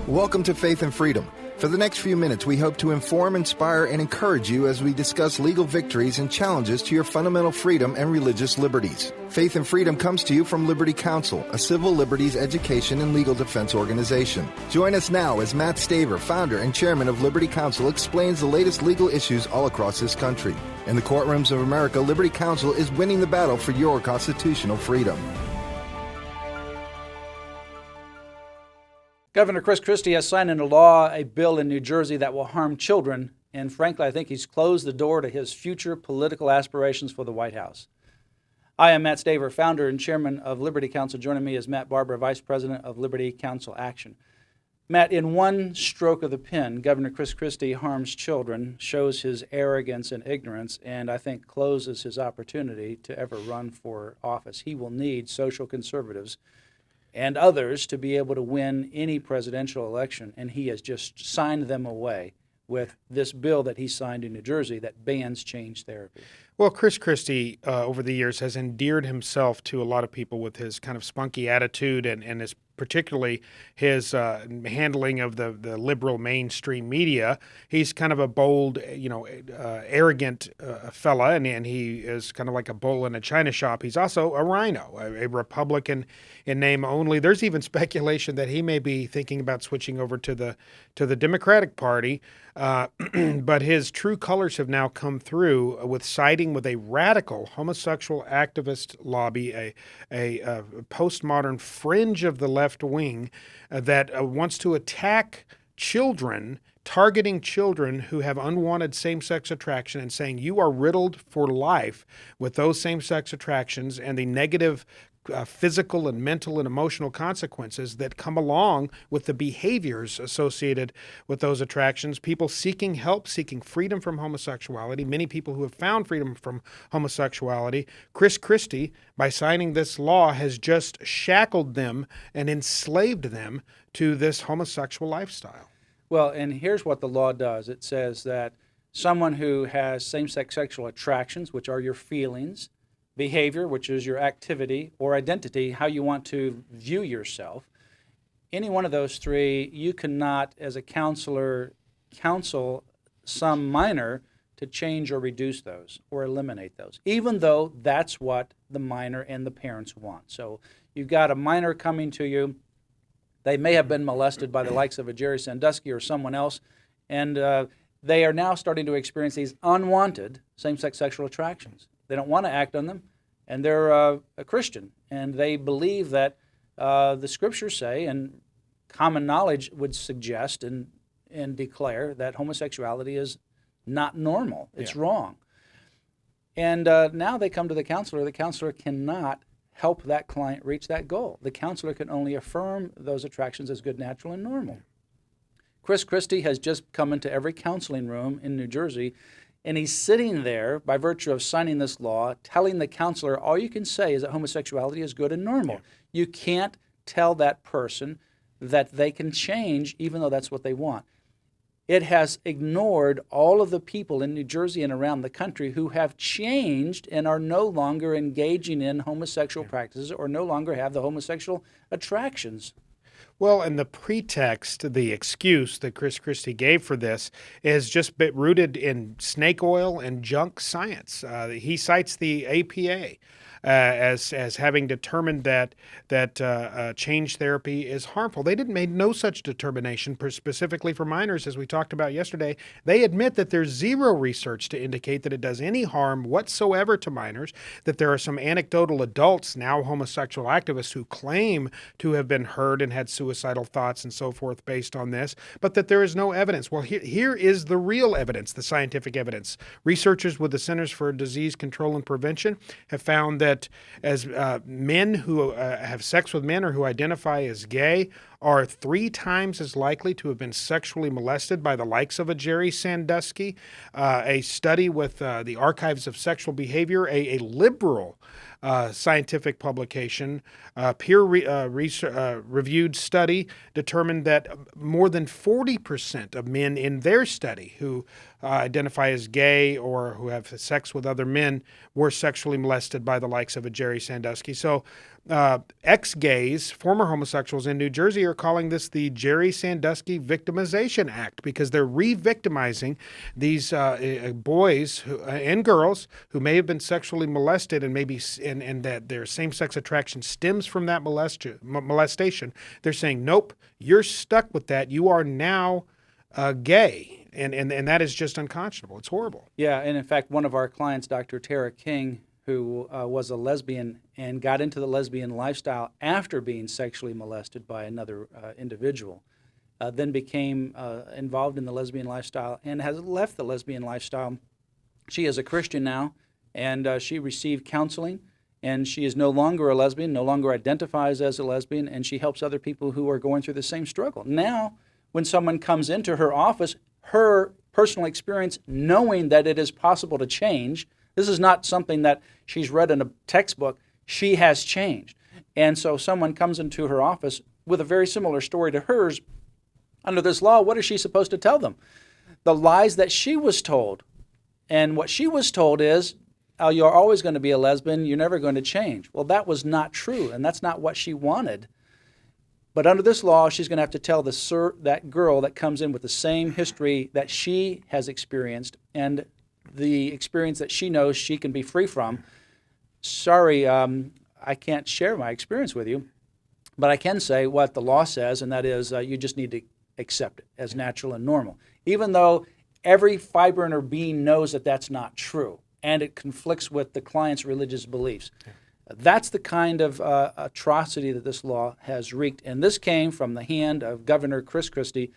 Welcome to Faith and Freedom. For the next few minutes, we hope to inform, inspire, and encourage you as we discuss legal victories and challenges to your fundamental freedom and religious liberties. Faith and Freedom comes to you from Liberty Counsel, a civil liberties education and legal defense organization. Join us now as Matt Staver, founder and chairman of Liberty Counsel, explains the latest legal issues all across this country. In the courtrooms of America, Liberty Counsel is winning the battle for your constitutional freedom. Governor Chris Christie has signed into law a bill in New Jersey that will harm children, and frankly, I think he's closed the door to his future political aspirations for the White House. I am Matt Staver, founder and chairman of Liberty Counsel. Joining me is Matt Barber, vice president of Liberty Counsel Action. Matt, in one stroke of the pen, Governor Chris Christie harms children, shows his arrogance and ignorance, and I think closes his opportunity to ever run for office. He will need social conservatives and others to be able to win any presidential election, and he has just signed them away with this bill that he signed in New Jersey that bans change therapy. Well, Chris Christie, over the years, has endeared himself to a lot of people with his kind of spunky attitude and his particularly his handling of the liberal mainstream media. He's kind of a bold, arrogant fella, and he is kind of like a bull in a china shop. He's also a rhino, a Republican in name only. There's even speculation that he may be thinking about switching over to the Democratic Party, but his true colors have now come through with siding with a radical homosexual activist lobby, a postmodern fringe of the left wing that wants to attack children, targeting children who have unwanted same-sex attraction and saying you are riddled for life with those same-sex attractions and the negative physical and mental and emotional consequences that come along with the behaviors associated with those attractions. People seeking help, seeking freedom from homosexuality, many people who have found freedom from homosexuality. Chris Christie, by signing this law, has just shackled them and enslaved them to this homosexual lifestyle. Well, and here's what the law does. It says that someone who has same-sex sexual attractions, which are your feelings, behavior, which is your activity, or identity, how you want to view yourself, any one of those three, you cannot, as a counselor, counsel some minor to change or reduce those or eliminate those, even though that's what the minor and the parents want. So you've got a minor coming to you. They may have been molested by the likes of a Jerry Sandusky or someone else, and they are now starting to experience these unwanted same-sex sexual attractions. They don't want to act on them, and they're a Christian, and they believe that the scriptures say, and common knowledge would suggest and declare that homosexuality is not normal. It's wrong. And now they come to the counselor. The counselor cannot help that client reach that goal. The counselor can only affirm those attractions as good, natural, and normal. Chris Christie has just come into every counseling room in New Jersey, and he's sitting there by virtue of signing this law, telling the counselor, all you can say is that homosexuality is good and normal. You can't tell that person that they can change even though that's what they want. It has ignored all of the people in New Jersey and around the country who have changed and are no longer engaging in homosexual practices or no longer have the homosexual attractions. Well, and the pretext, the excuse that Chris Christie gave for this is just rooted in snake oil and junk science. He cites the APA as having determined that change therapy is harmful. They made no such determination specifically for minors, as we talked about yesterday. They admit that there's zero research to indicate that it does any harm whatsoever to minors, that there are some anecdotal adults, now homosexual activists, who claim to have been hurt and had suicidal thoughts and so forth based on this, but that there is no evidence. Well, here is the real evidence, the scientific evidence. Researchers with the Centers for Disease Control and Prevention have found that as men who have sex with men or who identify as gay are 3 times as likely to have been sexually molested by the likes of a Jerry Sandusky. A study with the Archives of Sexual Behavior, a liberal scientific publication, peer-reviewed study, determined that more than 40% of men in their study who identify as gay or who have sex with other men were sexually molested by the likes of a Jerry Sandusky. So ex-gays, former homosexuals in New Jersey are calling this the Jerry Sandusky Victimization Act because they're re-victimizing these boys and girls who may have been sexually molested and and that their same-sex attraction stems from that molestation. They're saying, nope, you're stuck with that. You are now gay. And that is just unconscionable. It's horrible. Yeah, and in fact, one of our clients, Dr. Tara King, who was a lesbian and got into the lesbian lifestyle after being sexually molested by another individual, then became involved in the lesbian lifestyle and has left the lesbian lifestyle. She is a Christian now, and she received counseling, and she is no longer a lesbian, no longer identifies as a lesbian, and she helps other people who are going through the same struggle. Now, when someone comes into her office, her personal experience, knowing that it is possible to change, this is not something that she's read in a textbook, she has changed. And so someone comes into her office with a very similar story to hers. Under this law, what is she supposed to tell them? The lies that she was told. And what she was told is, oh, you're always going to be a lesbian, you're never going to change. Well, that was not true, and that's not what she wanted. But under this law, she's going to have to tell that girl that comes in with the same history that she has experienced and the experience that she knows she can be free from. Sorry, I can't share my experience with you, but I can say what the law says, and that is you just need to accept it as natural and normal, even though every fiber in her being knows that that's not true, and it conflicts with the client's religious beliefs. Yeah. That's the kind of atrocity that this law has wreaked. And this came from the hand of Governor Christie.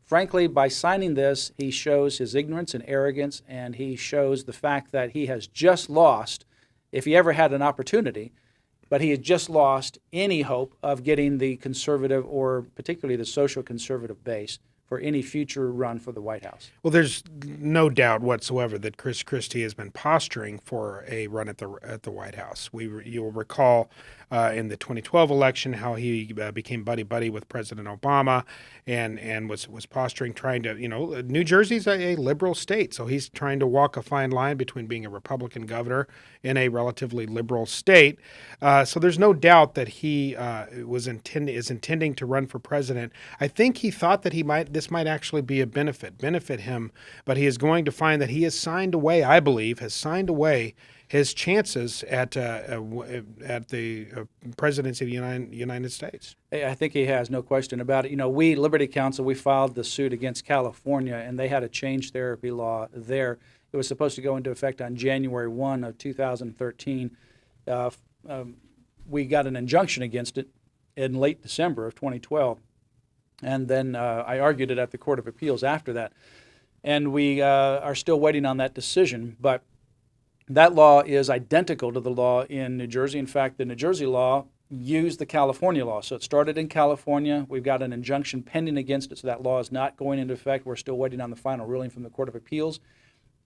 Frankly, by signing this, he shows his ignorance and arrogance, and he shows the fact that he has just lost, if he ever had an opportunity, but he had just lost any hope of getting the conservative or particularly the social conservative base for any future run for the White House. Well, there's no doubt whatsoever that Christie has been posturing for a run at the White House. You'll recall in the 2012 election how he became buddy-buddy with President Obama and was posturing, trying to, New Jersey's a liberal state, so he's trying to walk a fine line between being a Republican governor in a relatively liberal state. So there's no doubt that he is intending to run for president. I think he thought that this might actually be a benefit him, but he is going to find that he has signed away, I believe, his chances at the presidency of the United States. I think he has, no question about it. We, Liberty Counsel, we filed the suit against California, and they had a change therapy law there. It was supposed to go into effect on January 1 of 2013. We got an injunction against it in late December of 2012. And then I argued it at the Court of Appeals after that. And we are still waiting on that decision. But that law is identical to the law in New Jersey. In fact, the New Jersey law used the California law. So it started in California. We've got an injunction pending against it, so that law is not going into effect. We're still waiting on the final ruling from the Court of Appeals.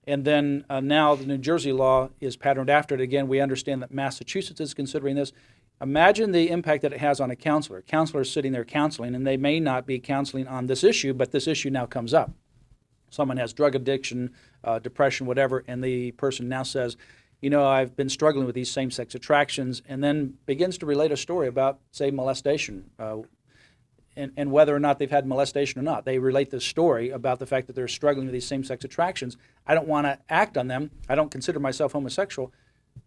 And then now the New Jersey law is patterned after it. Again, we understand that Massachusetts is considering this. Imagine the impact that it has on a counselor. Counselors sitting there counseling, and they may not be counseling on this issue, but this issue now comes up. Someone has drug addiction, depression, whatever, and the person now says, I've been struggling with these same-sex attractions, and then begins to relate a story about, say, molestation, and whether or not they've had molestation or not. They relate this story about the fact that they're struggling with these same-sex attractions. I don't want to act on them. I don't consider myself homosexual.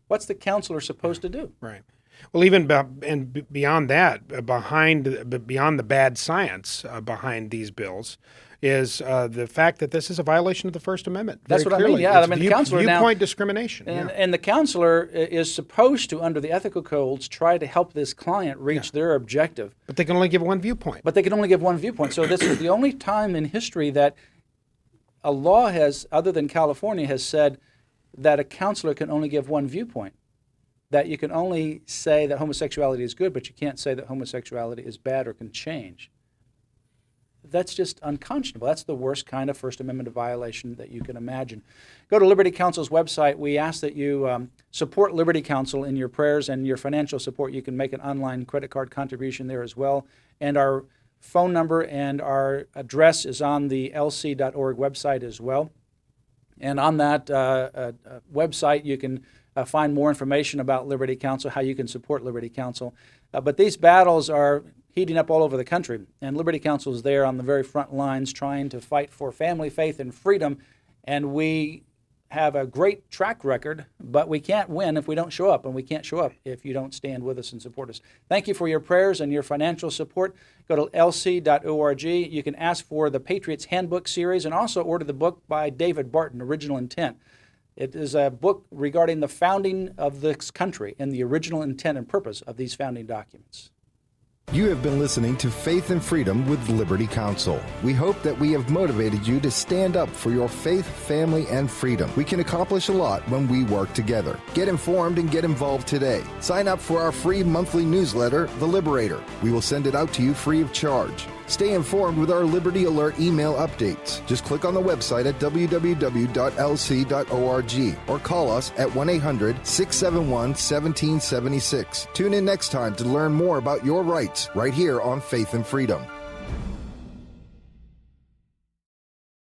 What's the counselor supposed to do? Right. Well, even beyond that, beyond the bad science behind these bills, is the fact that this is a violation of the First Amendment. That's what clearly. I mean. Yeah, it's the counselor viewpoint discrimination. And the counselor is supposed to, under the ethical codes, try to help this client reach their objective. But they can only give one viewpoint. So this is the only time in history that a law has, other than California, has said that a counselor can only give one viewpoint. That you can only say that homosexuality is good, but you can't say that homosexuality is bad or can change. That's just unconscionable. That's the worst kind of First Amendment violation that you can imagine. Go to Liberty Counsel's website. We ask that you support Liberty Counsel in your prayers and your financial support. You can make an online credit card contribution there as well. And our phone number and our address is on the lc.org website as well. And on that website, you can find more information about Liberty Counsel, how you can support Liberty Counsel. But these battles are heating up all over the country, and Liberty Counsel is there on the very front lines trying to fight for family, faith, and freedom. And we have a great track record, but we can't win if we don't show up, and we can't show up if you don't stand with us and support us. Thank you for your prayers and your financial support. Go to lc.org. You can ask for the Patriots Handbook series and also order the book by David Barton, Original Intent. It is a book regarding the founding of this country and the original intent and purpose of these founding documents. You have been listening to Faith and Freedom with Liberty Counsel. We hope that we have motivated you to stand up for your faith, family, and freedom. We can accomplish a lot when we work together. Get informed and get involved today. Sign up for our free monthly newsletter, The Liberator. We will send it out to you free of charge. Stay informed with our Liberty Alert email updates. Just click on the website at www.lc.org or call us at 1-800-671-1776. Tune in next time to learn more about your rights right here on Faith and Freedom.